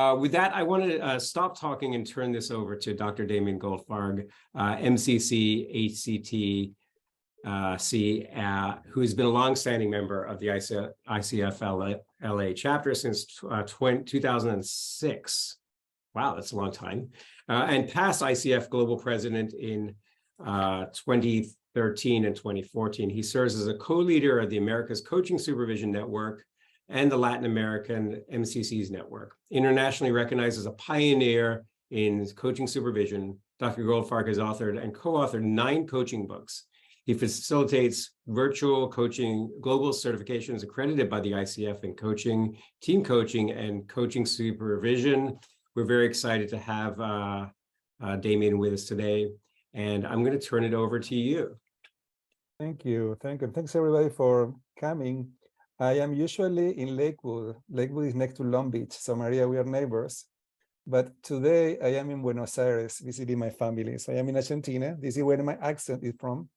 With that, I want to stop talking and turn this over to Dr. Damien Goldfarg, MCC, HCT, who's been a longstanding member of the ICF LA chapter since 2006. Wow, that's a long time. And past ICF Global President in 2013 and 2014. He serves as a co-leader of the America's Coaching Supervision Network and the Latin American MCC's network. Internationally recognized as a pioneer in coaching supervision, Dr. Goldfarg has authored and co-authored 9 coaching books. He facilitates virtual coaching, global certifications accredited by the ICF in coaching, team coaching, and coaching supervision. We're very excited to have Damien with us today, and I'm going to turn it over to you. Thank you. Thanks everybody for coming. I am usually in Lakewood. Lakewood is next to Long Beach, so Maria, we are neighbors. But today I am in Buenos Aires visiting my family. So I am in Argentina. This is where my accent is from.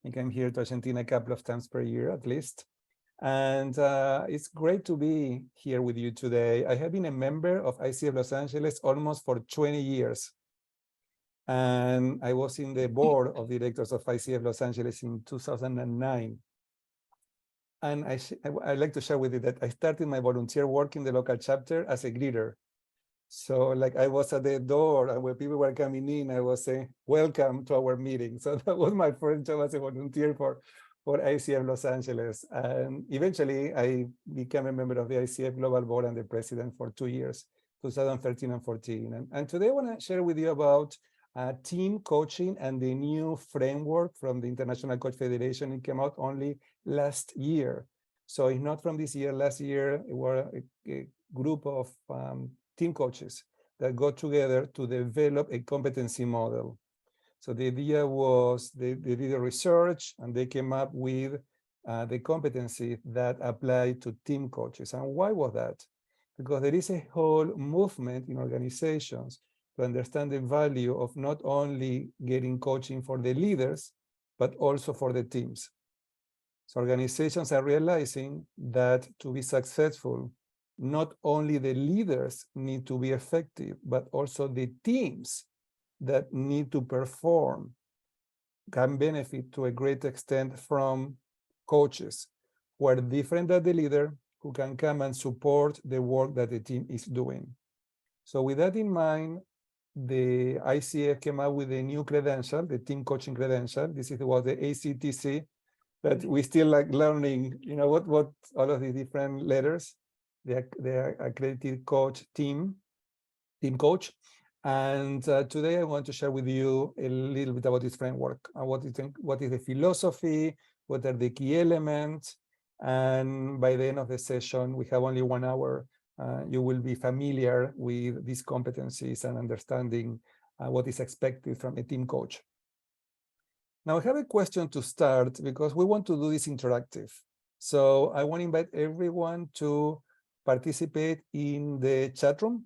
I came here to Argentina a couple of times per year at least. And it's great to be here with you today. I have been a member of ICF Los Angeles almost for 20 years. And I was in the board of directors of ICF Los Angeles in 2009. And I'd like to share with you that I started my volunteer work in the local chapter as a greeter. So like I was at the door, and when people were coming in, I was saying, welcome to our meeting. So that was my first job as a volunteer for ICF Los Angeles. And eventually I became a member of the ICF Global Board and the president for 2 years, 2013 and 14. And today I want to share with you about team coaching and the new framework from the International Coach Federation. It came out only last year. So it's not from this year. Last year, it was a group of team coaches that got together to develop a competency model. So the idea was they did the research and they came up with the competency that apply to team coaches. And why was that? Because there is a whole movement in organizations to understand the value of not only getting coaching for the leaders, but also for the teams. So organizations are realizing that to be successful, not only the leaders need to be effective, but also the teams that need to perform can benefit to a great extent from coaches who are different than the leader, who can come and support the work that the team is doing. So with that in mind, the ICF came out with a new credential, the team coaching credential. This is what the ACTC, but we still like learning, you know, what all of these different letters. The accredited coach team coach. And today I want to share with you a little bit about this framework and what is the philosophy, what are the key elements. And by the end of the session, we have only 1 hour. You will be familiar with these competencies and understanding what is expected from a team coach. Now I have a question to start because we want to do this interactive. So I want to invite everyone to participate in the chat room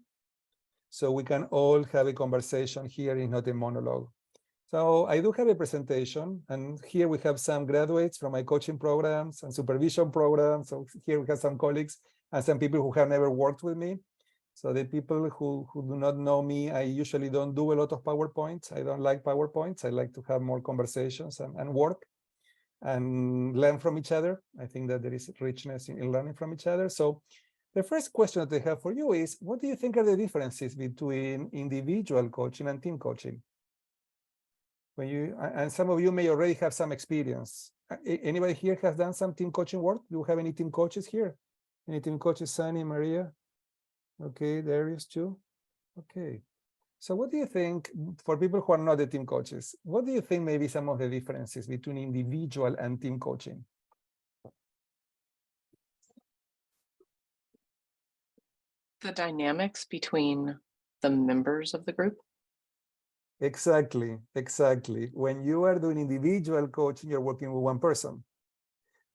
so we can all have a conversation here, it's not a monologue. So I do have a presentation, and here we have some graduates from my coaching programs and supervision programs. So here we have some colleagues and some people who have never worked with me. So the people who do not know me, I usually don't do a lot of PowerPoints. I don't like PowerPoints. I like to have more conversations and work and learn from each other. I think that there is richness in learning from each other. So the first question that I have for you is, what do you think are the differences between individual coaching and team coaching? And some of you may already have some experience. Anybody here has done some team coaching work? Do you have any team coaches here? Any team coaches, Sunny, Maria? Okay, Darius too. Okay. So what do you think, for people who are not the team coaches, what do you think may be some of the differences between individual and team coaching? The dynamics between the members of the group? Exactly. When you are doing individual coaching, you're working with one person.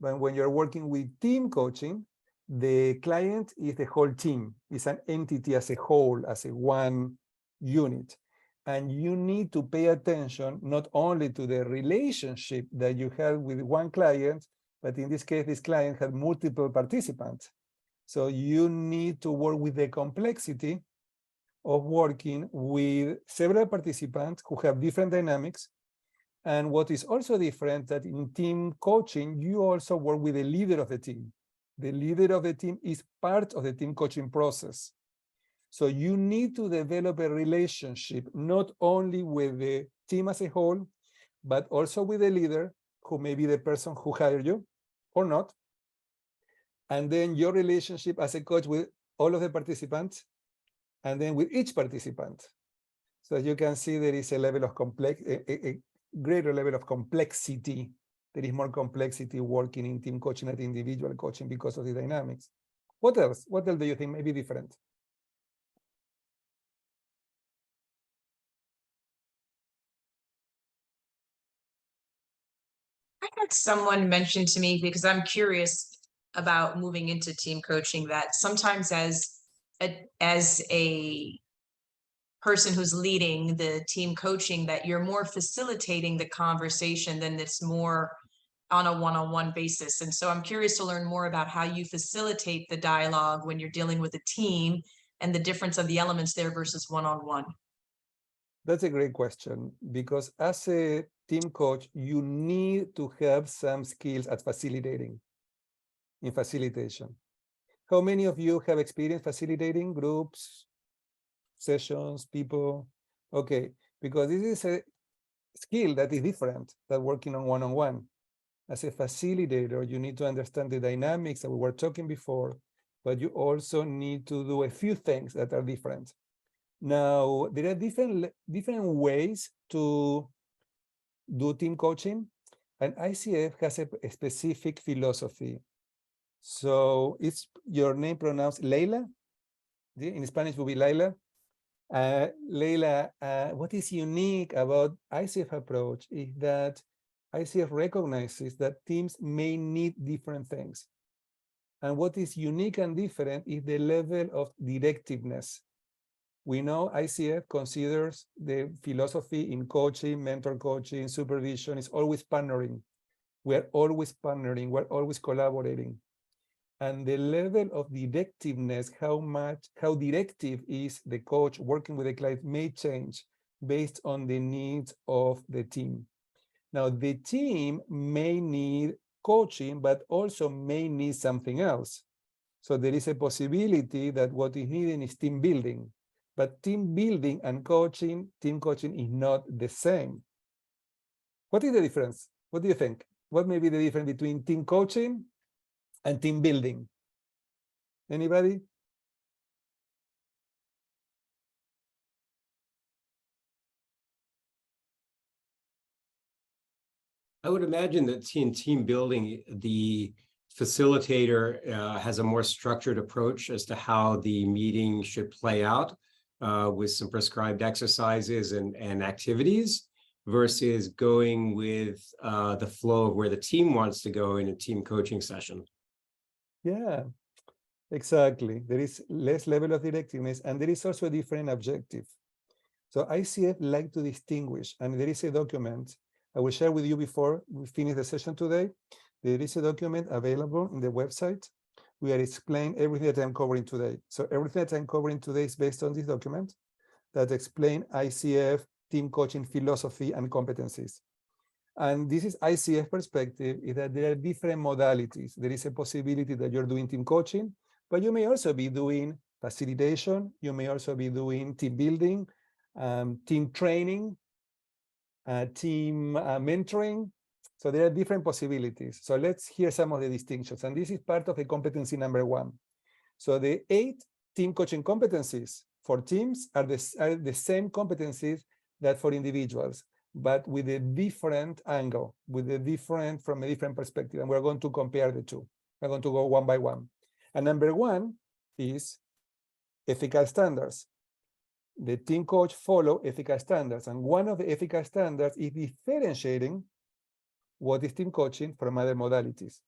But when you're working with team coaching, the client is the whole team. It's an entity as a whole, as a one unit. And you need to pay attention not only to the relationship that you have with one client, but in this case, this client had multiple participants. So you need to work with the complexity of working with several participants who have different dynamics. And what is also different that in team coaching, you also work with the leader of the team. The leader of the team is part of the team coaching process. So you need to develop a relationship, not only with the team as a whole, but also with the leader, who may be the person who hired you or not. And then your relationship as a coach with all of the participants, and then with each participant. So as you can see, there is a level of a greater level of complexity. There is more complexity working in team coaching than individual coaching because of the dynamics. What else? What else do you think may be different? I had someone mention to me, because I'm curious about moving into team coaching, that sometimes as a person who's leading the team coaching, that you're more facilitating the conversation than it's more on a one-on-one basis. And so I'm curious to learn more about how you facilitate the dialogue when you're dealing with a team and the difference of the elements there versus one-on-one. That's a great question, because as a team coach, you need to have some skills at facilitating, in facilitation. How many of you have experience facilitating groups, sessions, people? Okay, because this is a skill that is different than working on one-on-one. As a facilitator, you need to understand the dynamics that we were talking before, but you also need to do a few things that are different. Now, there are different ways to do team coaching, and ICF has a specific philosophy. So it's your name pronounced Leila. In Spanish will be Laila. Leila, what is unique about ICF approach is that ICF recognizes that teams may need different things. And what is unique and different is the level of directiveness. We know ICF considers the philosophy in coaching, mentor coaching, supervision is always partnering. We're always partnering, we're always collaborating. And the level of directiveness, how directive is the coach working with the client may change based on the needs of the team. Now, the team may need coaching, but also may need something else. So there is a possibility that what is needed is team building. But team building and coaching, team coaching is not the same. What is the difference? What do you think? What may be the difference between team coaching and team building? Anybody? I would imagine that in team building, the facilitator has a more structured approach as to how the meeting should play out with some prescribed exercises and activities versus going with the flow of where the team wants to go in a team coaching session. Yeah, exactly. There is less level of directiveness, and there is also a different objective. So ICF like to distinguish, and there is a document I will share with you before we finish the session today. There is a document available in the website. We are explaining everything that I'm covering today. So everything that I'm covering today is based on this document that explains ICF team coaching philosophy and competencies. And this is ICF perspective, is that there are different modalities. There is a possibility that you're doing team coaching, but you may also be doing facilitation. You may also be doing team building, team training, team mentoring. So there are different possibilities. So let's hear some of the distinctions. And this is part of the competency number 1. So the 8 team coaching competencies for teams are the same competencies that for individuals, but with a different angle, from a different perspective. And we're going to compare the two. We're going to go one by one. And number 1 is ethical standards. The team coach follow ethical standards. And one of the ethical standards is differentiating what is team coaching from other modalities.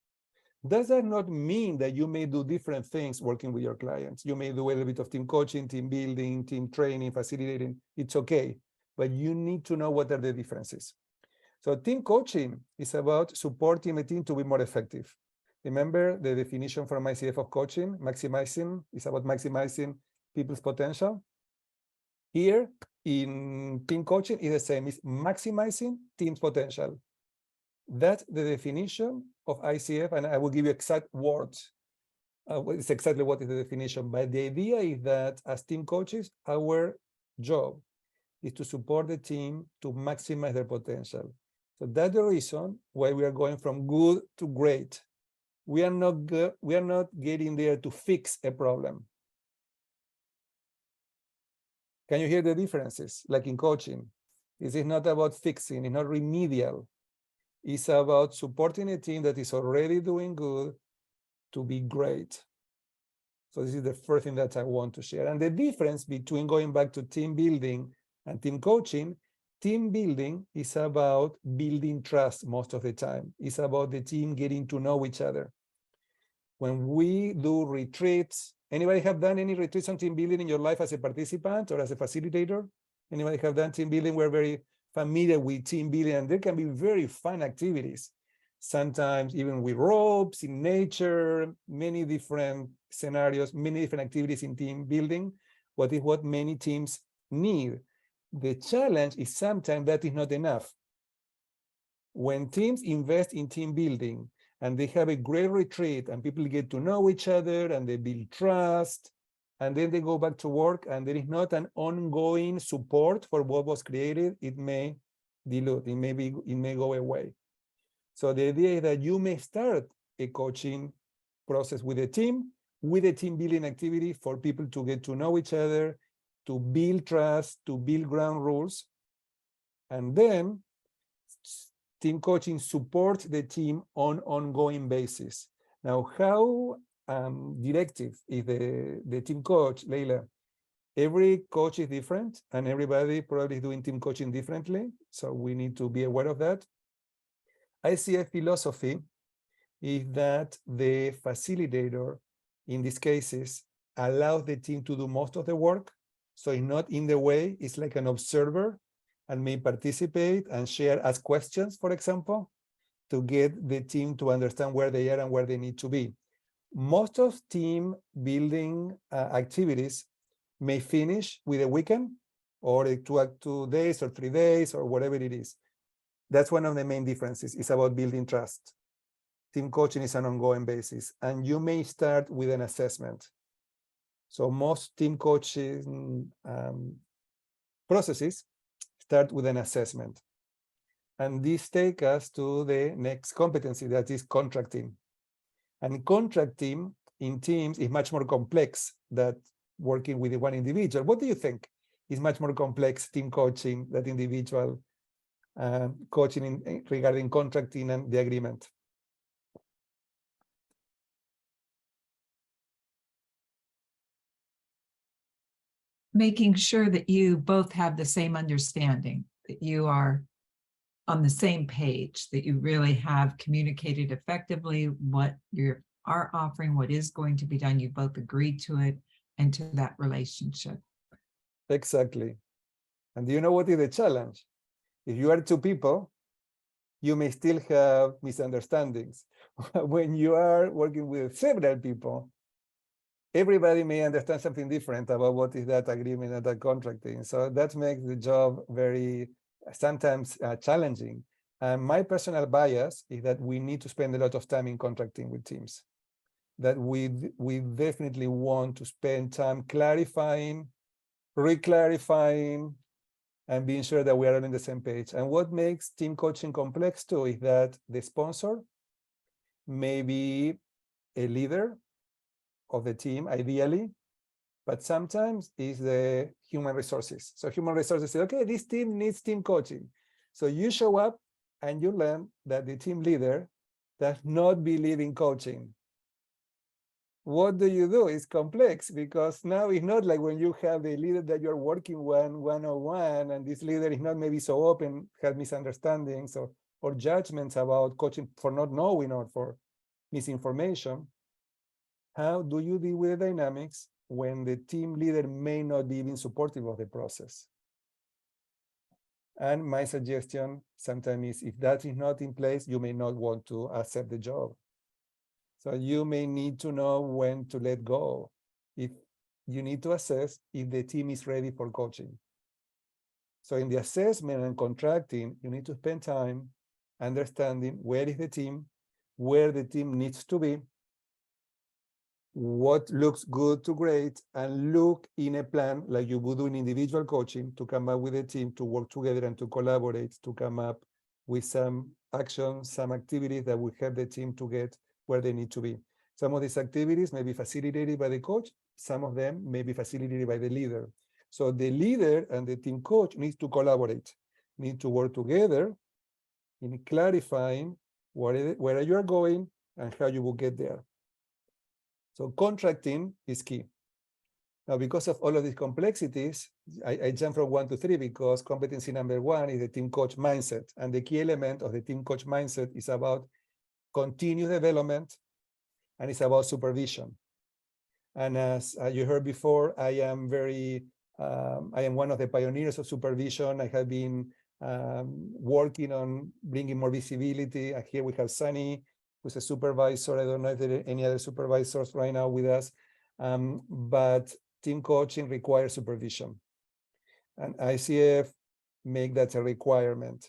Does that not mean that you may do different things working with your clients? You may do a little bit of team coaching, team building, team training, facilitating. It's okay, but you need to know what are the differences. So team coaching is about supporting a team to be more effective. Remember the definition from ICF of coaching? Maximizing is about maximizing people's potential. Here in team coaching is the same, it's maximizing team's potential. That's the definition of ICF, and I will give you exact words. It's exactly what is the definition, but the idea is that as team coaches, our job is to support the team to maximize their potential. So that's the reason why we are going from good to great. We are not getting there to fix a problem. Can you hear the differences? Like in coaching, this is not about fixing, it's not remedial. It's about supporting a team that is already doing good to be great. So this is the first thing that I want to share. And the difference between going back to team building and team coaching, team building is about building trust most of the time. It's about the team getting to know each other. When we do retreats, anybody have done any retreats on team building in your life as a participant or as a facilitator? Anybody have done team building? We're very familiar with team building, and there can be very fun activities. Sometimes even with ropes, in nature, many different scenarios, many different activities in team building. What is what many teams need. The challenge is sometimes that is not enough. When teams invest in team building and they have a great retreat and people get to know each other and they build trust, and then they go back to work and there is not an ongoing support for what was created, it may dilute, it may go away. So the idea is that you may start a coaching process with a team building activity for people to get to know each other, to build trust, to build ground rules. And then team coaching supports the team on ongoing basis. Now, how directive is the team coach, Leila? Every coach is different and everybody probably is doing team coaching differently. So we need to be aware of that. ICF philosophy is that the facilitator, in these cases, allows the team to do most of the work. So it's not in the way, it's like an observer and may participate and share, ask questions, for example, to get the team to understand where they are and where they need to be. Most of team building activities may finish with a weekend or 2 days or 3 days or whatever it is. That's one of the main differences. It's about building trust. Team coaching is an ongoing basis, and you may start with an assessment. So most team coaching processes start with an assessment. And this takes us to the next competency, that is contracting. And contracting in teams is much more complex than working with one individual. What do you think is much more complex, team coaching, than individual coaching regarding contracting and the agreement? Making sure that you both have the same understanding, that you are on the same page, that you really have communicated effectively what you are offering, what is going to be done. You both agreed to it and to that relationship. Exactly. And do you know what is the challenge? If you are two people, you may still have misunderstandings. When you are working with several people, everybody may understand something different about what is that agreement and that contracting. So that makes the job very, sometimes challenging. And my personal bias is that we need to spend a lot of time in contracting with teams. That we definitely want to spend time clarifying, re-clarifying, and being sure that we are all on the same page. And what makes team coaching complex too is that the sponsor may be a leader of the team, ideally, but sometimes it's the human resources. So human resources say, okay, this team needs team coaching. So you show up and you learn that the team leader does not believe in coaching. What do you do? It's complex, because now it's not like when you have a leader that you're working one-on-one, and this leader is not maybe so open, has misunderstandings or judgments about coaching for not knowing or for misinformation. How do you deal with the dynamics when the team leader may not be even supportive of the process? And my suggestion sometimes is, if that is not in place, you may not want to accept the job. So you may need to know when to let go. If you need to assess if the team is ready for coaching. So in the assessment and contracting, you need to spend time understanding where is the team, where the team needs to be, what looks good to great, and look in a plan like you would do in individual coaching to come up with a team to work together and to collaborate to come up with some actions, some activities that will help the team to get where they need to be. Some of these activities may be facilitated by the coach. Some of them may be facilitated by the leader. So the leader and the team coach needs to collaborate, need to work together in clarifying where you are going and how you will get there. So contracting is key. Now, because of all of these complexities, I jump from 1 to 3 because competency number 1 is the team coach mindset. And the key element of the team coach mindset is about continuous development and it's about supervision. And as you heard before, I am one of the pioneers of supervision. I have been working on bringing more visibility. Here we have Sunny, who's a supervisor. I don't know if there are any other supervisors right now with us, but team coaching requires supervision. And ICF make that a requirement.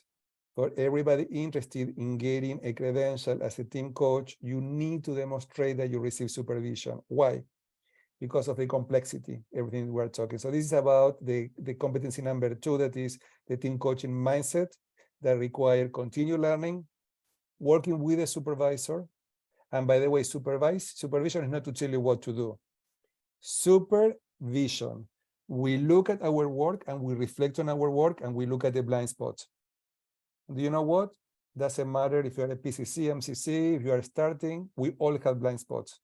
For everybody interested in getting a credential as a team coach, you need to demonstrate that you receive supervision. Why? Because of the complexity, everything we're talking. So this is about the competency number 2, that is the team coaching mindset that require continued learning, working with a supervisor. And by the way, supervision is not to tell you what to do. Supervision. We look at our work and we reflect on our work and we look at the blind spots. Do you know what? Doesn't matter if you're a PCC, MCC, if you are starting, we all have blind spots.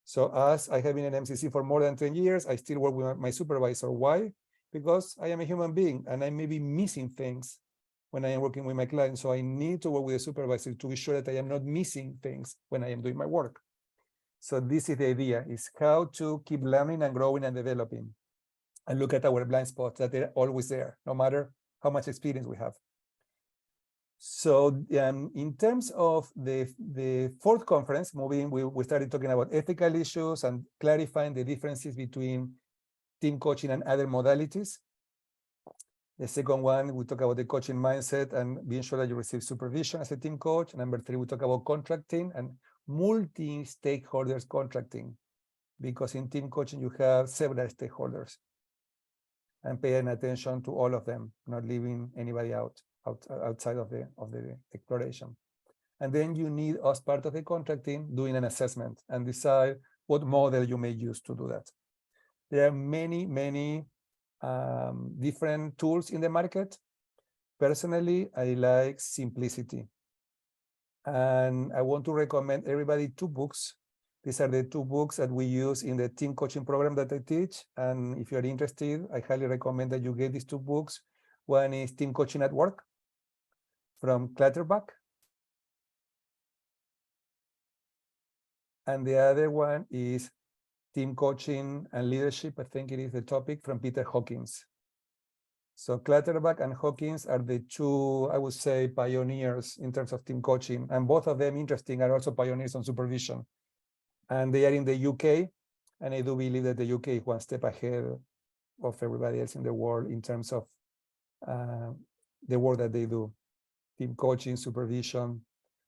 So as I have been an MCC for more than 10 years, I still work with my supervisor. Why? Because I am a human being and I may be missing things when I am working with my clients. So I need to work with a supervisor to be sure that I am not missing things when I am doing my work. So this is the idea, is how to keep learning and growing and developing and look at our blind spots that they're always there, no matter how much experience we have. So in terms of the fourth conference, we started talking about ethical issues and clarifying the differences between team coaching and other modalities. The second one, we talk about the coaching mindset and being sure that you receive supervision as a team coach. Number 3, we talk about contracting and multi-stakeholders contracting, because in team coaching, you have several stakeholders and paying attention to all of them, not leaving anybody outside of the exploration. And then you need, as part of the contracting, doing an assessment and decide what model you may use to do that. There are many different tools in the market. Personally, I like simplicity. And I want to recommend everybody 2 books. These are the 2 books that we use in the team coaching program that I teach. And if you're interested, I highly recommend that you get these 2 books. One is Team Coaching at Work from Clutterbuck. And the other one is Team Coaching and Leadership, I think it is the topic, from Peter Hawkins. So Clutterbuck and Hawkins are the 2, I would say, pioneers in terms of team coaching. And both of them, interesting, are also pioneers on supervision. And they are in the UK. And I do believe that the UK is one step ahead of everybody else in the world in terms of the work that they do. Team coaching, supervision,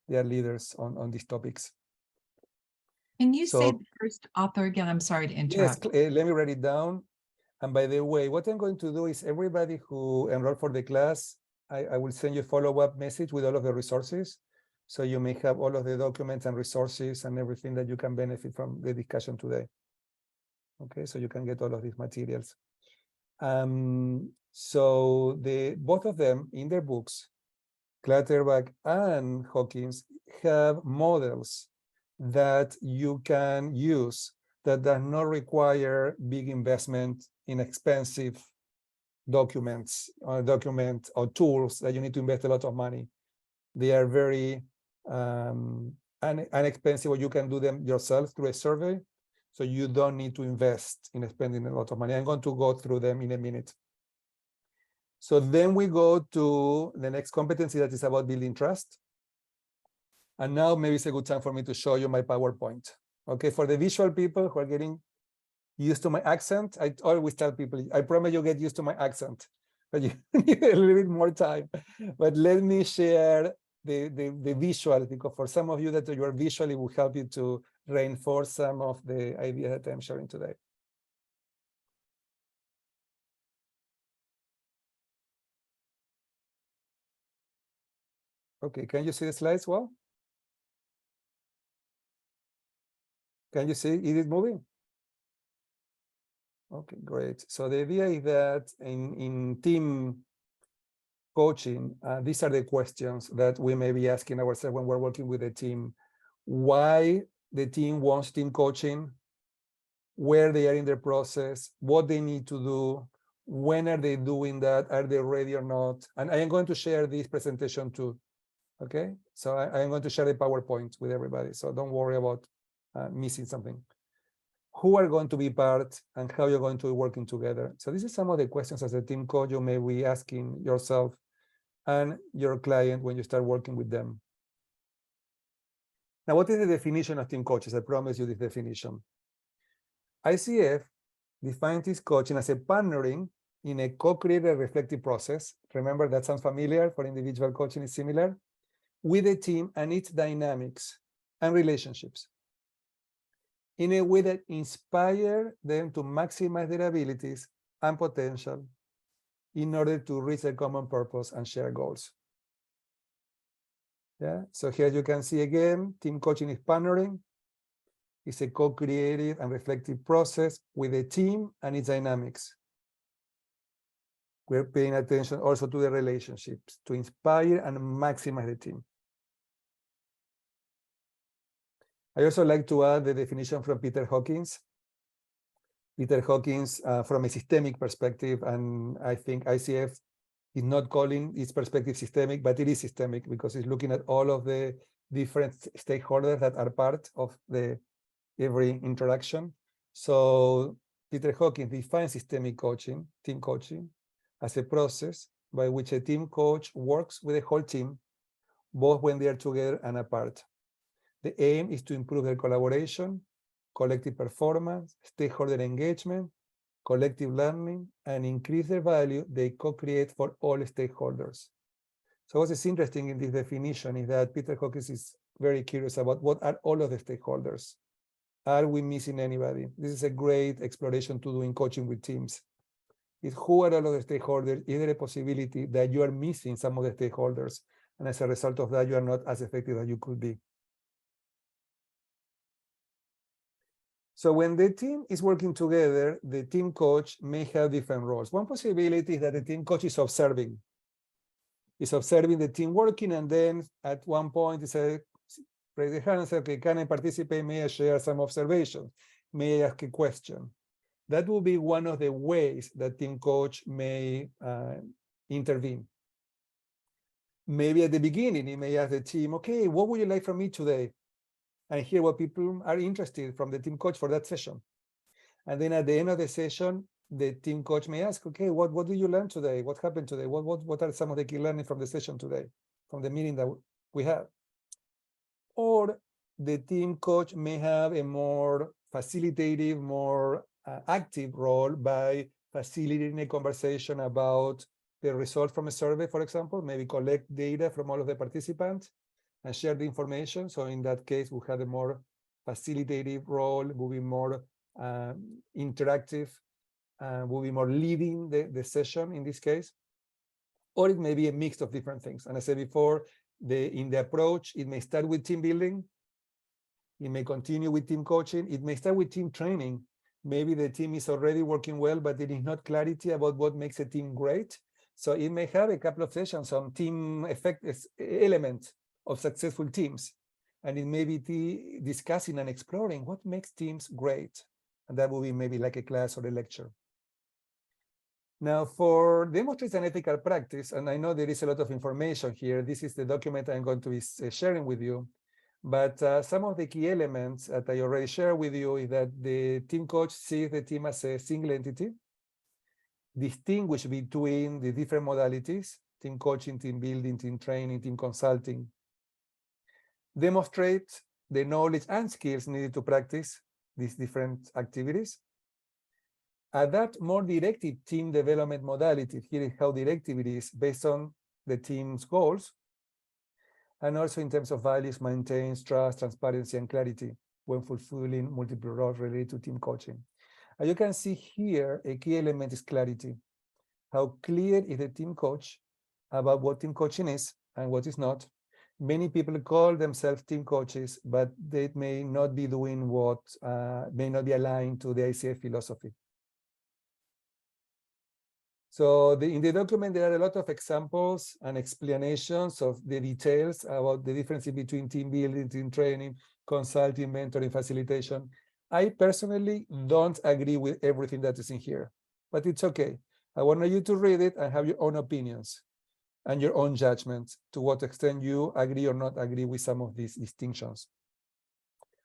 they are leaders on these topics. Can you say So- the first author again? I'm sorry to Yes, interrupt. let me write it down. And by the way, what I'm going to do is everybody who enrolled for the class, I will send you a follow-up message with all of the resources. So you may have all of the documents and resources and everything that you can benefit from the discussion today. Okay, so you can get all of these materials. So both of them in their books, Clutterbuck and Hawkins, have models that you can use that does not require big investment in expensive documents or tools that you need to invest a lot of money. They are very inexpensive, or you can do them yourself through a survey. So you don't need to invest in spending a lot of money. I'm going to go through them in a minute. So then we go to the next competency that is about building trust. And now maybe it's a good time for me to show you my PowerPoint. Okay, for the visual people who are getting used to my accent, I always tell people, I promise you'll get used to my accent, but you need a little bit more time. But let me share the visual, because for some of you that you are visually will help you to reinforce some of the ideas that I'm sharing today. Okay, can you see the slides well? Can you see, is it moving? Okay, great. So the idea is that in team coaching, these are the questions that we may be asking ourselves when we're working with a team. Why the team wants team coaching, where they are in their process, what they need to do, when are they doing that, are they ready or not? And I am going to share this presentation too, okay? So I am going to share the PowerPoint with everybody, so don't worry about missing something. Who are going to be part and how you're going to be working together. So this is some of the questions as a team coach you may be asking yourself and your client when you start working with them. Now, what is the definition of team coaches? I promise you this definition. ICF defines this coaching as a partnering in a co-created reflective process. Remember, that sounds familiar. For individual coaching is similar, with a team and its dynamics and relationships in a way that inspire them to maximize their abilities and potential in order to reach a common purpose and share goals. Yeah, so here you can see again, team coaching is partnering. It's a co-creative and reflective process with a team and its dynamics. We're paying attention also to the relationships to inspire and maximize the team. I also like to add the definition from Peter Hawkins. Peter Hawkins, from a systemic perspective, and I think ICF is not calling its perspective systemic, but it is systemic because it's looking at all of the different stakeholders that are part of every interaction. So Peter Hawkins defines systemic coaching, team coaching, as a process by which a team coach works with the whole team, both when they are together and apart. The aim is to improve their collaboration, collective performance, stakeholder engagement, collective learning, and increase the value they co-create for all stakeholders. So what is interesting in this definition is that Peter Hawkins is very curious about what are all of the stakeholders. Are we missing anybody? This is a great exploration to do in coaching with teams. Is who are all of the stakeholders? Is there a possibility that you are missing some of the stakeholders? And as a result of that, you are not as effective as you could be. So when the team is working together, the team coach may have different roles. One possibility is that the team coach is observing. Is observing the team working, and then at one point he says, raise the hand and say, okay, can I participate? May I share some observations? May I ask a question? That will be one of the ways that team coach may intervene. Maybe at the beginning, he may ask the team, okay, what would you like from me today? And hear what people are interested from the team coach for that session. And then at the end of the session, the team coach may ask, okay, what did you learn today? What happened today? What are some of the key learnings from the session today, from the meeting that we had? Or the team coach may have a more facilitative, more active role by facilitating a conversation about the results from a survey, for example, maybe collect data from all of the participants and share the information. So in that case, we have a more facilitative role, will be more interactive, will be more leading the session in this case. Or it may be a mix of different things. And I said before, in the approach, it may start with team building. It may continue with team coaching. It may start with team training. Maybe the team is already working well, but there is not clarity about what makes a team great. So it may have a couple of sessions on team effect elements of successful teams. And it may be discussing and exploring what makes teams great. And that will be maybe like a class or a lecture. Now, for demonstrate an ethical practice, and I know there is a lot of information here. This is the document I'm going to be sharing with you. But some of the key elements that I already shared with you is that the team coach sees the team as a single entity, distinguish between the different modalities, team coaching, team building, team training, team consulting. demonstrate the knowledge and skills needed to practice these different activities, adapt more directive team development modalities. Here is how directive it is based on the team's goals, and also in terms of values, maintains trust, transparency, and clarity when fulfilling multiple roles related to team coaching. And you can see here, a key element is clarity. How clear is the team coach about what team coaching is and what is not? Many people call themselves team coaches, but they may not be doing what may not be aligned to the ICF philosophy. So in the document, there are a lot of examples and explanations of the details about the difference between team building, team training, consulting, mentoring, facilitation. I personally don't agree with everything that is in here, but it's okay. I want you to read it and have your own opinions and your own judgments to what extent you agree or not agree with some of these distinctions.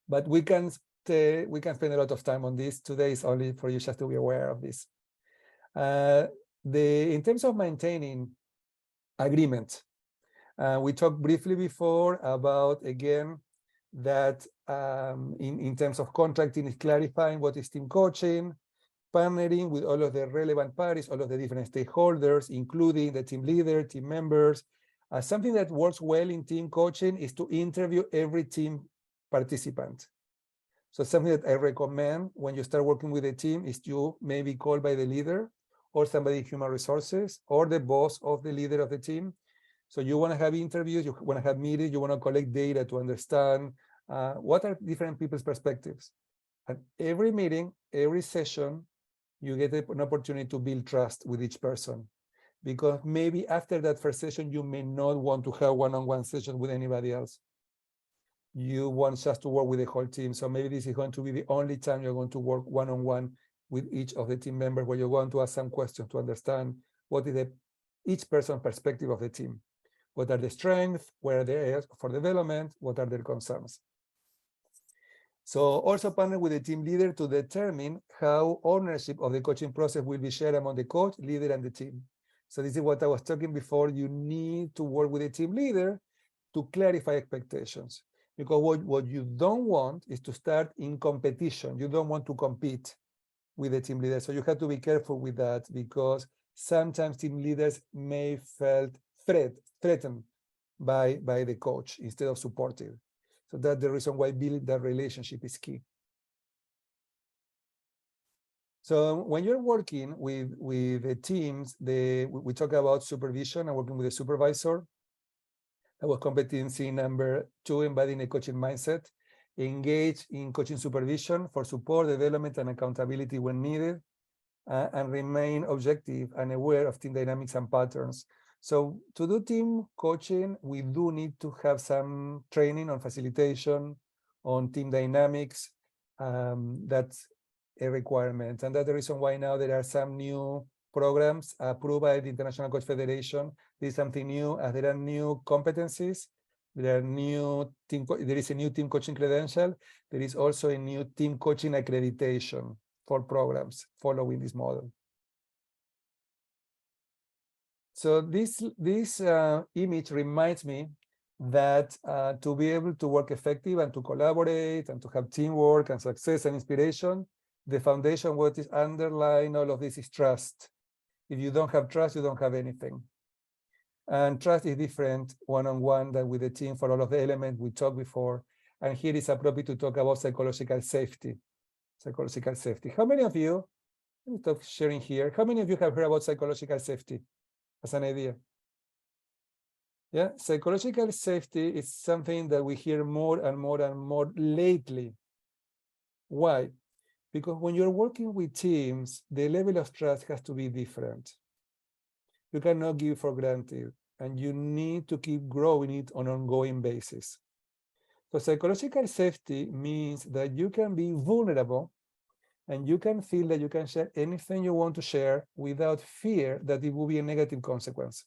But we can spend a lot of time on this. Today is only for you just to be aware of this. In terms of maintaining agreement, we talked briefly before about, again, that in terms of contracting is clarifying what is team coaching, partnering with all of the relevant parties, all of the different stakeholders, including the team leader, team members. Something that works well in team coaching is to interview every team participant. So something that I recommend when you start working with a team is you may be called by the leader or somebody in human resources or the boss of the leader of the team. So you want to have interviews, you want to have meetings, you want to collect data to understand what are different people's perspectives. At every meeting, every session, you get an opportunity to build trust with each person. Because maybe after that first session, you may not want to have one-on-one sessions with anybody else. You want just to work with the whole team. So maybe this is going to be the only time you're going to work one-on-one with each of the team members, where you're going to ask some questions to understand what is each person's perspective of the team. What are the strengths, where are the areas for development, what are their concerns. So also partner with the team leader to determine how ownership of the coaching process will be shared among the coach, leader, and the team. So this is what I was talking before. You need to work with the team leader to clarify expectations. Because what you don't want is to start in competition. You don't want to compete with the team leader. So you have to be careful with that, because sometimes team leaders may feel threatened by the coach instead of supportive. So that's the reason why building that relationship is key. So when you're working with the teams, we talk about supervision and working with a supervisor. That was competency number 2, embodying a coaching mindset. Engage in coaching supervision for support, development, and accountability when needed, and remain objective and aware of team dynamics and patterns. So to do team coaching, we do need to have some training on facilitation, on team dynamics. That's a requirement. And that's the reason why now there are some new programs approved by the International Coach Federation. This is something new, as there are new competencies. There is a new team coaching credential. There is also a new team coaching accreditation for programs following this model. So this image reminds me that to be able to work effective and to collaborate and to have teamwork and success and inspiration, the foundation, what is underlying all of this, is trust. If you don't have trust, you don't have anything. And trust is different one-on-one than with the team for all of the elements we talked before. And here is appropriate to talk about psychological safety. Psychological safety. How many of you, let me stop sharing here, how many of you have heard about psychological safety as an idea? Yeah, psychological safety is something that we hear more and more and more lately. Why? Because when you're working with teams, the level of trust has to be different. You cannot give for granted, and you need to keep growing it on an ongoing basis. So psychological safety means that you can be vulnerable and you can feel that you can share anything you want to share without fear that it will be a negative consequence.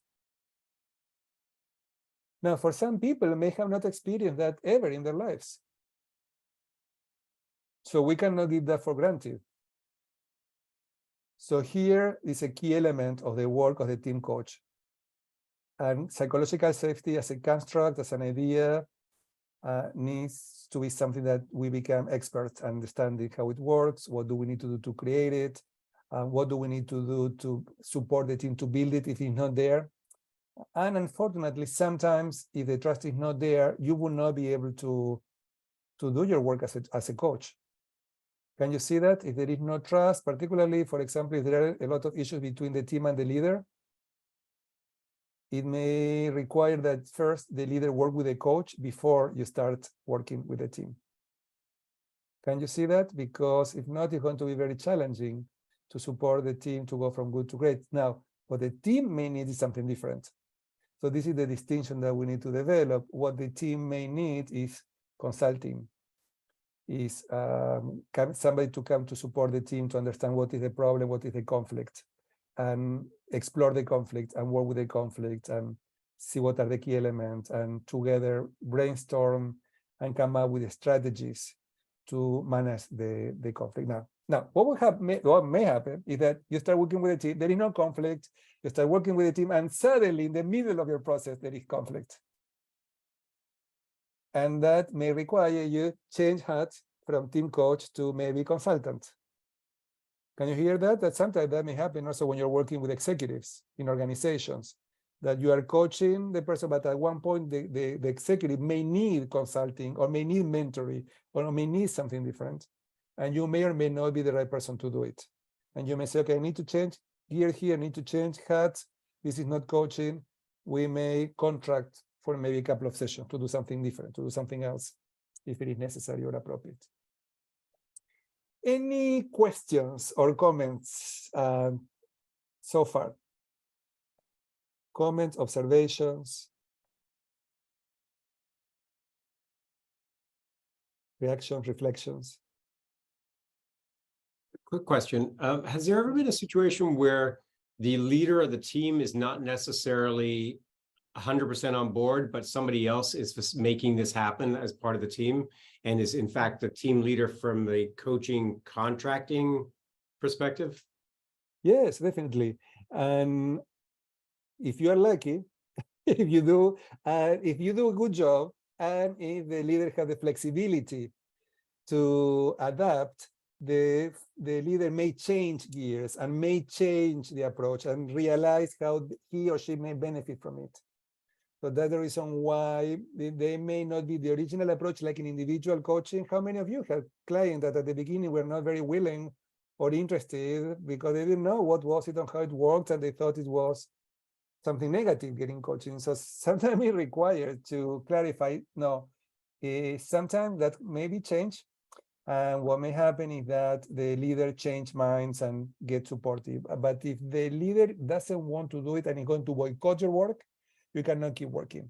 Now, for some people may have not experienced that ever in their lives. So we cannot give that for granted. So here is a key element of the work of the team coach. And psychological safety as a construct, as an idea, needs to be something that we become experts understanding how it works. What do we need to do to create it? What do we need to do to support the team to build it if it's not there? And unfortunately, sometimes if the trust is not there, you will not be able to do your work as a coach. Can you see that? If there is no trust, particularly, for example, if there are a lot of issues between the team and the leader, it may require that first the leader work with the coach before you start working with the team. Can you see that? Because if not, it's going to be very challenging to support the team to go from good to great. Now, what the team may need is something different. So this is the distinction that we need to develop. What the team may need is consulting, is somebody to come to support the team to understand what is the problem, what is the conflict, and explore the conflict and work with the conflict and see what are the key elements, and together brainstorm and come up with strategies to manage the conflict. Now, what may happen is that you start working with a team, there is no conflict, you start working with a team, and suddenly in the middle of your process, there is conflict. And that may require you change hats from team coach to maybe consultant. Can you hear that? That sometimes that may happen also when you're working with executives in organizations, that you are coaching the person, but at one point the executive may need consulting or may need mentoring or may need something different. And you may or may not be the right person to do it. And you may say, okay, I need to change gear here, I need to change hats. This is not coaching. We may contract for maybe a couple of sessions to do something different, to do something else, if it is necessary or appropriate. Any questions or comments so far? Comments, observations, reactions, reflections? Quick question. Has there ever been a situation where the leader of the team is not necessarily 100% on board, but somebody else is making this happen as part of the team and is in fact the team leader from the coaching contracting perspective? Yes, definitely. And if you are lucky, if you do a good job, and if the leader has the flexibility to adapt, the leader may change gears and may change the approach and realize how he or she may benefit from it. So that's the reason why they may not be the original approach like in individual coaching. How many of you have clients that at the beginning were not very willing or interested because they didn't know what was it and how it worked, and they thought it was something negative getting coaching? So sometimes it required to clarify, no, sometimes that may be change. And what may happen is that the leader change minds and get supportive. But if the leader doesn't want to do it and is going to boycott your work, you cannot keep working.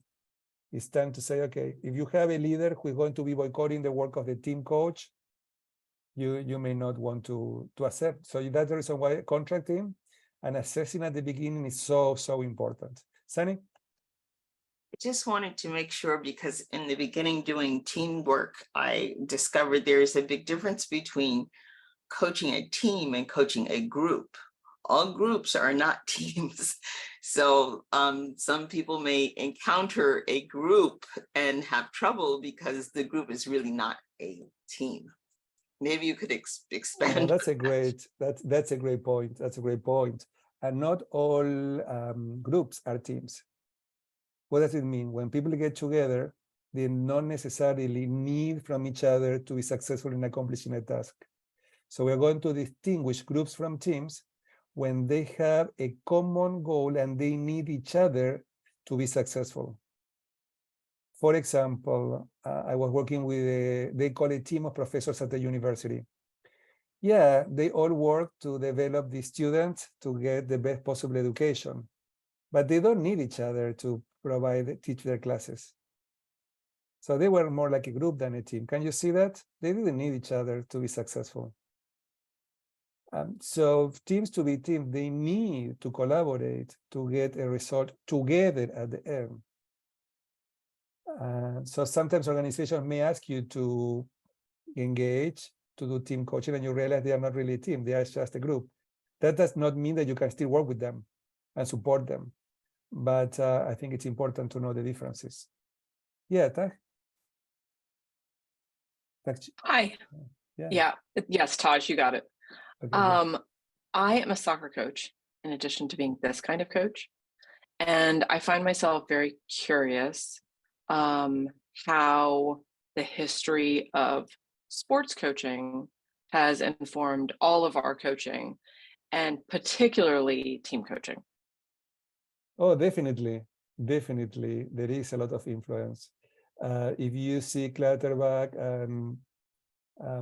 It's time to say, okay, if you have a leader who is going to be boycotting the work of the team coach, you may not want to accept. So that's the reason why contracting and assessing at the beginning is so important. Sunny? I just wanted to make sure, because in the beginning doing teamwork, I discovered there is a big difference between coaching a team and coaching a group. All groups are not teams. So some people may encounter a group and have trouble because the group is really not a team. Maybe you could expand. That's a great point. That's a great point. And not all groups are teams. What does it mean? When people get together, they not necessarily need from each other to be successful in accomplishing a task. So we're going to distinguish groups from teams when they have a common goal and they need each other to be successful. For example, I was working with they call it a team of professors at the university. Yeah, they all work to develop the students to get the best possible education, but they don't need each other to teach their classes. So they were more like a group than a team. Can you see that? They didn't need each other to be successful. So teams to be teams, they need to collaborate to get a result together at the end. So sometimes organizations may ask you to engage, to do team coaching, and you realize they are not really a team, they are just a group. That does not mean that you can still work with them and support them. But I think it's important to know the differences. Yeah, Tak? Hi. Yeah. Yes, Taj, you got it. Okay, good. I am a soccer coach in addition to being this kind of coach. And I find myself very curious how the history of sports coaching has informed all of our coaching, and particularly team coaching. Oh, definitely. Definitely. There is a lot of influence. If you see Clutterbuck and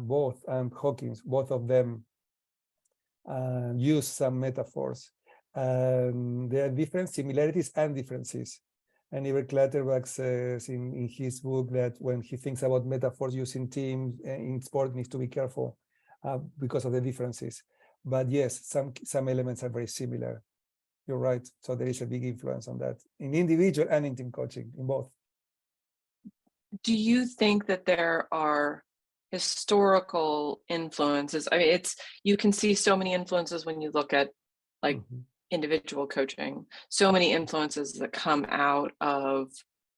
both and Hawkins, both of them use some metaphors. There are different similarities and differences. And even Clutterbuck says in his book that when he thinks about metaphors using teams in sport, needs to be careful because of the differences. But yes, some elements are very similar. You're right. So there is a big influence on that in individual and in team coaching, in both. Do you think that there are historical influences? I mean, you can see so many influences when you look at like individual coaching, so many influences that come out of,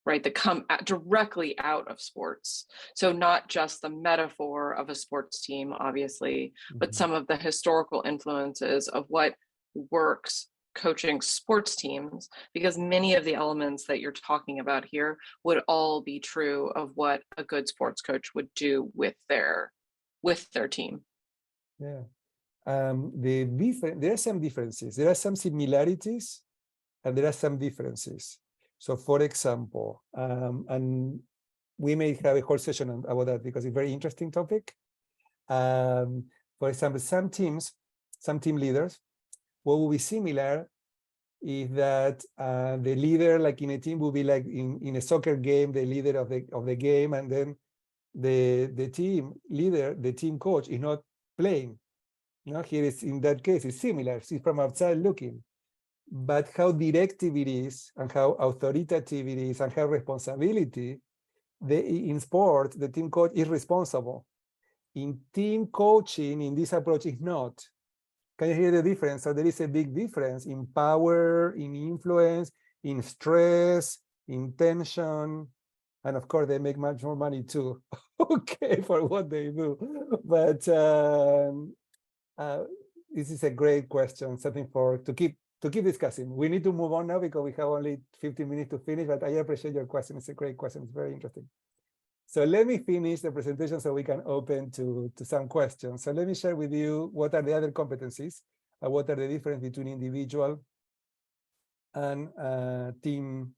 right, that come directly out of sports. So not just the metaphor of a sports team, obviously, but some of the historical influences of what works coaching sports teams, because many of the elements that you're talking about here would all be true of what a good sports coach would do with their team. Yeah. There are some differences. There are some similarities, and there are some differences. So, for example, and we may have a whole session about that because it's a very interesting topic. For example, some team leaders, what will be similar is that the leader, like in a team, will be like in a soccer game, the leader of the game, and then the team leader, the team coach, is not playing. Here is, in that case, it's similar. It's from outside looking, but how directive it is, and how authoritative it is, and how responsibility. In sport, the team coach is responsible. In team coaching, in this approach, is not. Can you hear the difference? So there is a big difference in power, in influence, in stress, in tension, and of course they make much more money too. Okay, for what they do. But this is a great question, something to keep discussing. We need to move on now because we have only 15 minutes to finish. But I appreciate your question. It's a great question. It's very interesting. So let me finish the presentation so we can open to some questions. So let me share with you what are the other competencies, and what are the difference between individual and team.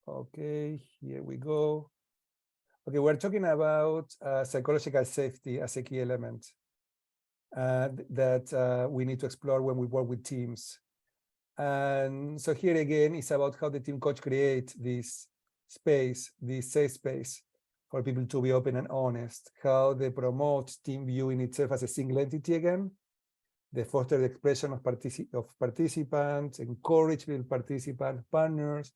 Okay, here we go. Okay, we're talking about psychological safety as a key element that we need to explore when we work with teams. And so here again, it's about how the team coach creates this space, this safe space for people to be open and honest, how they promote team viewing itself as a single entity again, they foster the expression of participants, encourage the participants, partners,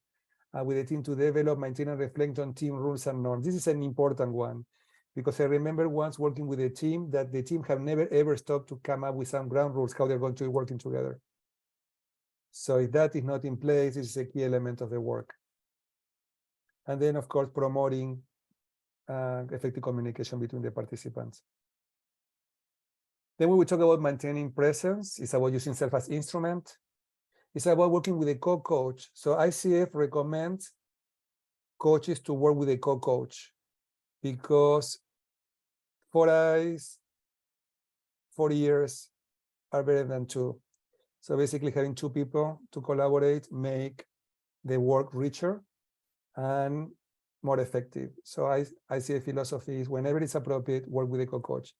with the team to develop, maintain, and reflect on team rules and norms. This is an important one, because I remember once working with a team that the team have never ever stopped to come up with some ground rules, how they're going to be working together. So if that is not in place, it's a key element of the work. And then, of course, promoting effective communication between the participants. Then we will talk about maintaining presence. It's about using self as instrument. It's about working with a co-coach. So ICF recommends coaches to work with a co-coach, because 4 eyes, 4 ears are better than 2. So basically having 2 people to collaborate make the work richer and more effective. So I see a philosophy is whenever it's appropriate, work with a co-coach.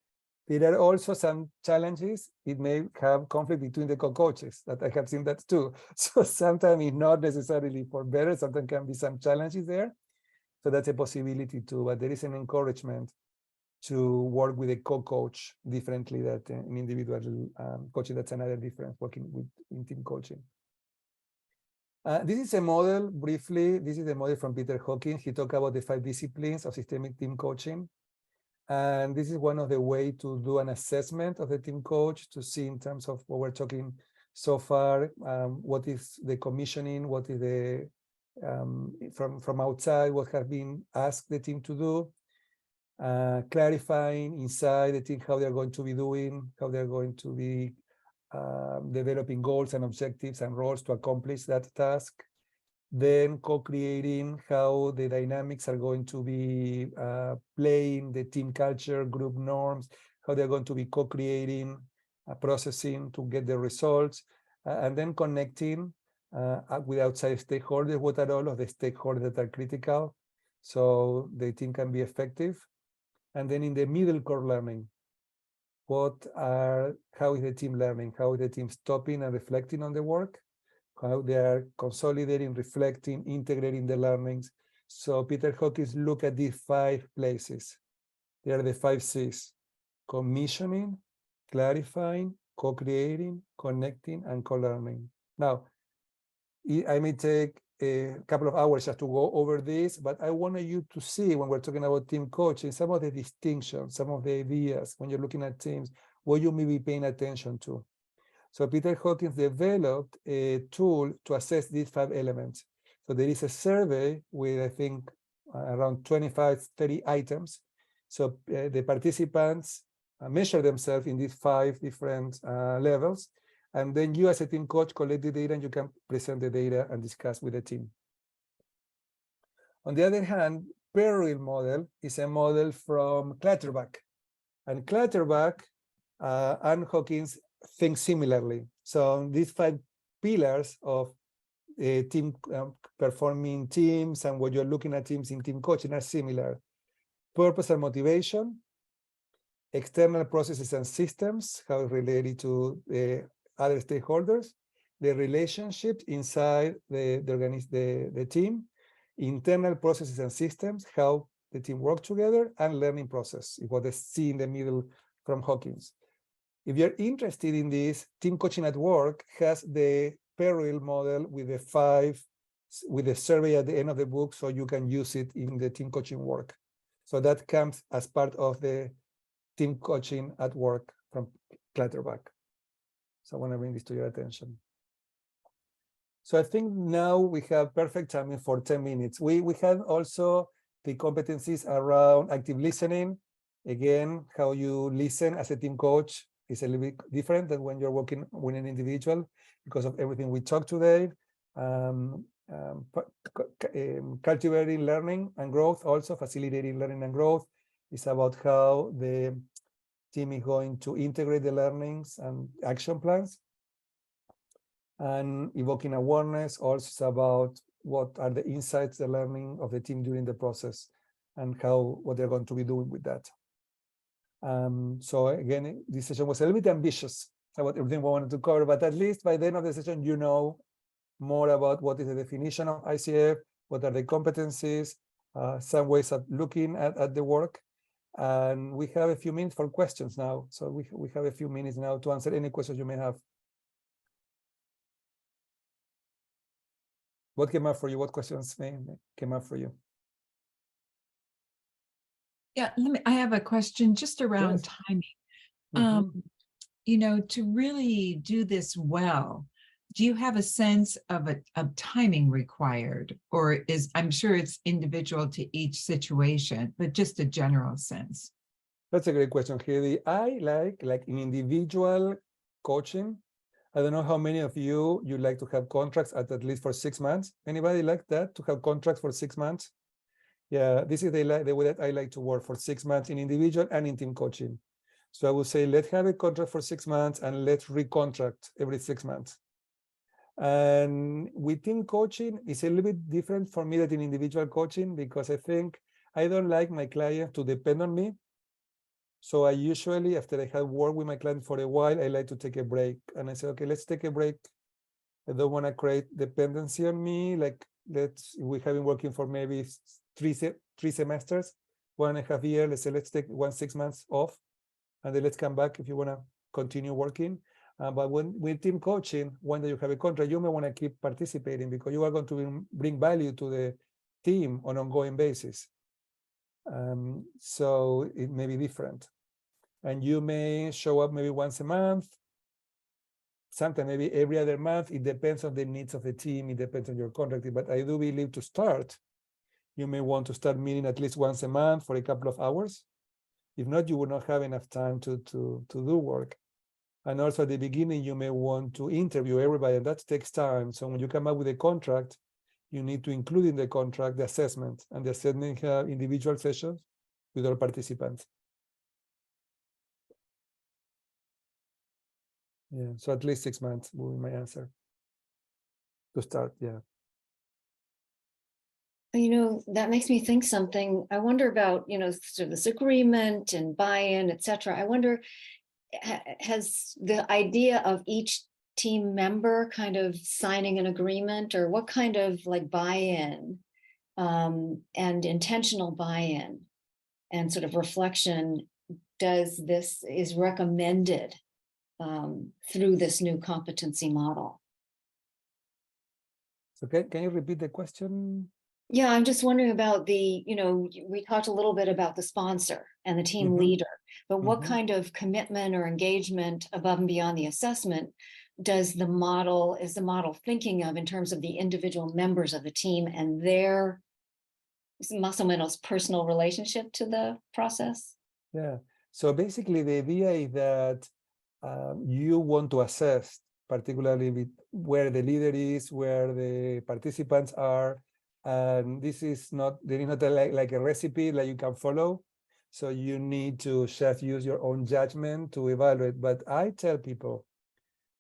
There are also some challenges. It may have conflict between the co-coaches, that I have seen that too. So sometimes it's not necessarily for better, sometimes can be some challenges there. So that's a possibility too, but there is an encouragement to work with a co-coach differently than an individual coaching. That's another difference, working in team coaching. This is a model, briefly, this is a model from Peter Hawkins. He talked about the 5 disciplines of systemic team coaching. And this is one of the ways to do an assessment of the team coach, to see in terms of what we're talking so far, what is the commissioning, what is the from outside what has been asked the team to do, clarifying inside the team how they're going to be doing, how they're going to be developing goals and objectives and roles to accomplish that task. Then co-creating how the dynamics are going to be playing the team culture, group norms, how they're going to be co-creating, processing to get the results, and then connecting with outside stakeholders. What are all of the stakeholders that are critical so the team can be effective? And then in the middle core learning, how is the team learning? How is the team stopping and reflecting on the work? How they are consolidating, reflecting, integrating the learnings. So Peter Hawkins looked at these 5 places. They are the 5 C's: commissioning, clarifying, co-creating, connecting, and co-learning. Now, I may take a couple of hours just to go over this, but I wanted you to see, when we're talking about team coaching, some of the distinctions, some of the ideas when you're looking at teams, what you may be paying attention to. So Peter Hawkins developed a tool to assess these 5 elements. So there is a survey with, I think, around 25, 30 items. So the participants measure themselves in these 5 different levels. And then you as a team coach collect the data and you can present the data and discuss with the team. On the other hand, Perry model is a model from Clutterbuck. And Clutterbuck and Hawkins think similarly. So these 5 pillars of team performing teams and what you're looking at teams in team coaching are similar. Purpose and motivation, external processes and systems, how related to the other stakeholders, the relationships inside the team, internal processes and systems, how the team work together, and learning process, is what they see in the middle from Hawkins. If you're interested in this, Team Coaching at Work has the Perry model with the 5, with the survey at the end of the book, so you can use it in the team coaching work. So that comes as part of the Team Coaching at Work from Clutterbuck. So I want to bring this to your attention. So I think now we have perfect timing for 10 minutes. We have also the competencies around active listening. Again, how you listen as a team coach is a little bit different than when you're working with an individual because of everything we talked today. Cultivating learning and growth, also facilitating learning and growth, is about how the team is going to integrate the learnings and action plans. And evoking awareness also is about what are the insights, the learning of the team during the process, and what they're going to be doing with that. So again, this session was a little bit ambitious about everything we wanted to cover, but at least by the end of the session, you know more about what is the definition of ICF, what are the competencies, some ways of looking at the work. And we have a few minutes for questions now. So we have a few minutes now to answer any questions you may have. What came up for you? What questions came up for you? Yeah, I have a question just around Yes. timing. You know, to really do this well, do you have a sense of timing required, or I'm sure it's individual to each situation, but just a general sense? That's a great question, Heidi. I like in individual coaching. I don't know how many of you like to have contracts at least for 6 months. Anybody like that, to have contracts for 6 months? Yeah, this is the way that I like to work, for 6 months in individual and in team coaching. So I would say, let's have a contract for 6 months and let's recontract every 6 months. And with team coaching, it's a little bit different for me than in individual coaching, because I think I don't like my client to depend on me. So I usually, after I have worked with my client for a while, I like to take a break. And I say, okay, let's take a break. I don't want to create dependency on me. Like, we have been working for maybe three semesters, 1.5 years. Let's say, let's take 6 months off, and then let's come back if you want to continue working. But with team coaching, when you have a contract, you may want to keep participating because you are going to bring value to the team on an ongoing basis. So it may be different. And you may show up maybe once a month, sometimes maybe every other month. It depends on the needs of the team. It depends on your contract. But I do believe to start, you may want to start meeting at least once a month for a couple of hours. If not, you will not have enough time to do work. And also at the beginning, you may want to interview everybody, and that takes time. So when you come up with a contract, you need to include in the contract the assessment, and the assessment have individual sessions with all participants. Yeah, so at least 6 months will be my answer to start. Yeah. You know, that makes me think something. I wonder about, you know, sort of this agreement and buy-in, et cetera. I wonder, has the idea of each team member kind of signing an agreement, or what kind of like buy-in and intentional buy-in and sort of reflection is recommended through this new competency model? So can you repeat the question? Yeah, I'm just wondering about the, you know, we talked a little bit about the sponsor and the team leader, but what kind of commitment or engagement above and beyond the assessment is the model thinking of in terms of the individual members of the team and their más o menos personal relationship to the process? Yeah. So basically the idea is that you want to assess, particularly with where the leader is, where the participants are. And this is not, there is not like a recipe that you can follow. So you need to just use your own judgment to evaluate. But I tell people,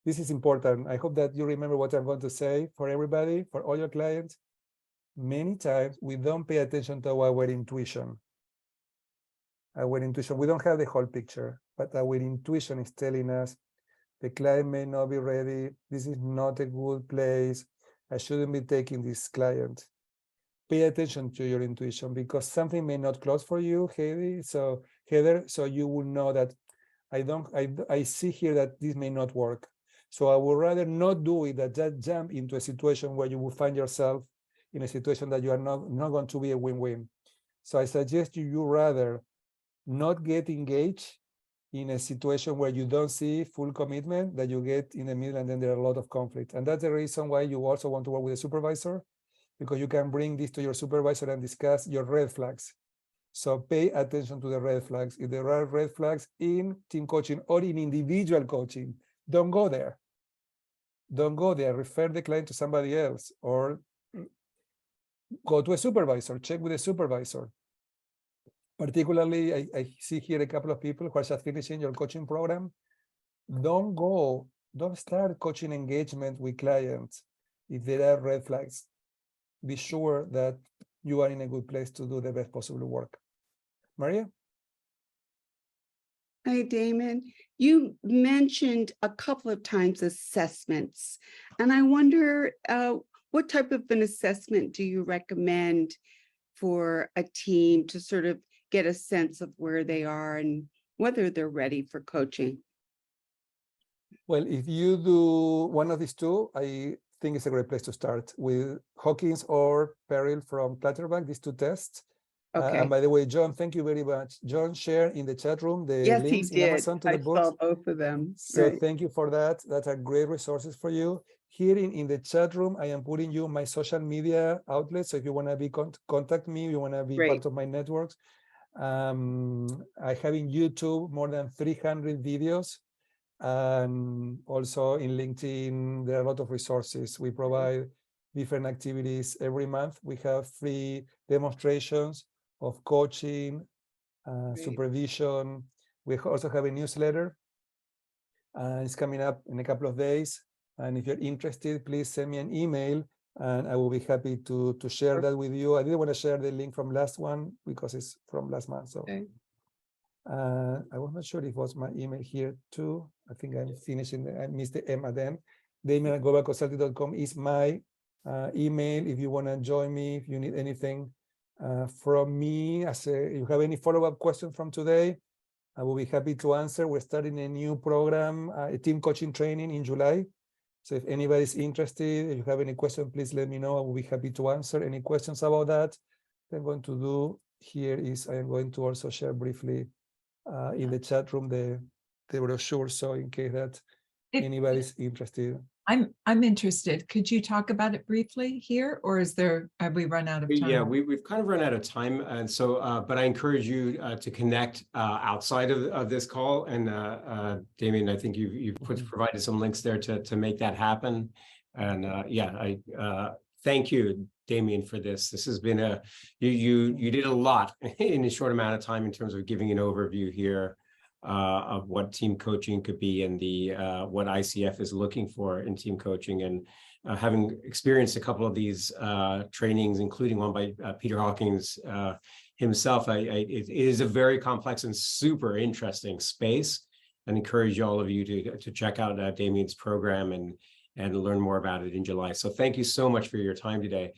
this is important. I hope that you remember what I'm going to say for everybody, for all your clients. Many times we don't pay attention to our intuition. Our intuition, we don't have the whole picture, but our intuition is telling us the client may not be ready. This is not a good place. I shouldn't be taking this client. Pay attention to your intuition, because something may not close for you, Heather. So you will know that I see here that this may not work. So I would rather not do it than just jump into a situation where you will find yourself in a situation that you are not going to be a win-win. So I suggest you rather not get engaged in a situation where you don't see full commitment, that you get in the middle and then there are a lot of conflict. And that's the reason why you also want to work with a supervisor, because you can bring this to your supervisor and discuss your red flags. So pay attention to the red flags. If there are red flags in team coaching or in individual coaching, don't go there. Don't go there. Refer the client to somebody else, or go to a supervisor, check with a supervisor. Particularly, I see here a couple of people who are just finishing your coaching program. Don't start coaching engagement with clients if there are red flags. Be sure that you are in a good place to do the best possible work. Maria? Hi, Damon. You mentioned a couple of times assessments, and I wonder what type of an assessment do you recommend for a team to sort of get a sense of where they are and whether they're ready for coaching? Well, if you do one of these two, I think it's a great place to start with Hawkins or Peril from Clatterback, these two tests. Okay. And by the way, John, thank you very much. John shared in the chat room the Yes, he links in did. Amazon to I the books. saw both of them. So Right. thank you for that. That are great resources for you. Here in the chat room, I am putting you my social media outlets. So if you want to be contact me, you want to be Great. part of my networks. I have in YouTube more than 300 videos. And also in LinkedIn, there are a lot of resources. We provide different activities every month. We have free demonstrations of coaching, supervision. We also have a newsletter. It's coming up in a couple of days. And if you're interested, please send me an email and I will be happy to share that with you. I didn't want to share the link from last one because it's from last month. So Okay. I was not sure if it was my email here too. I think I'm finishing. I missed the M at the end. Damien@globalconsulting.com is my email. If you want to join me, if you need anything from me, if you have any follow-up questions from today, I will be happy to answer. We're starting a new program, a team coaching training in July. So if anybody's interested, if you have any questions, please let me know. I will be happy to answer any questions about that. What I'm going to do here is I am going to also share briefly in the chat room the brochure. So in case that anybody's interested. I'm interested. Could you talk about it briefly here, or have we run out of time? Yeah, we've kind of run out of time, and so, but I encourage you to connect outside of this call. And Damien, I think you've provided some links there to make that happen. And yeah, I thank you, Damien, for this. This has been you did a lot in a short amount of time in terms of giving an overview here of what team coaching could be and what ICF is looking for in team coaching. And having experienced a couple of these trainings, including one by Peter Hawkins himself, it is a very complex and super interesting space. And encourage all of you to check out Damien's program and learn more about it in July. So thank you so much for your time today.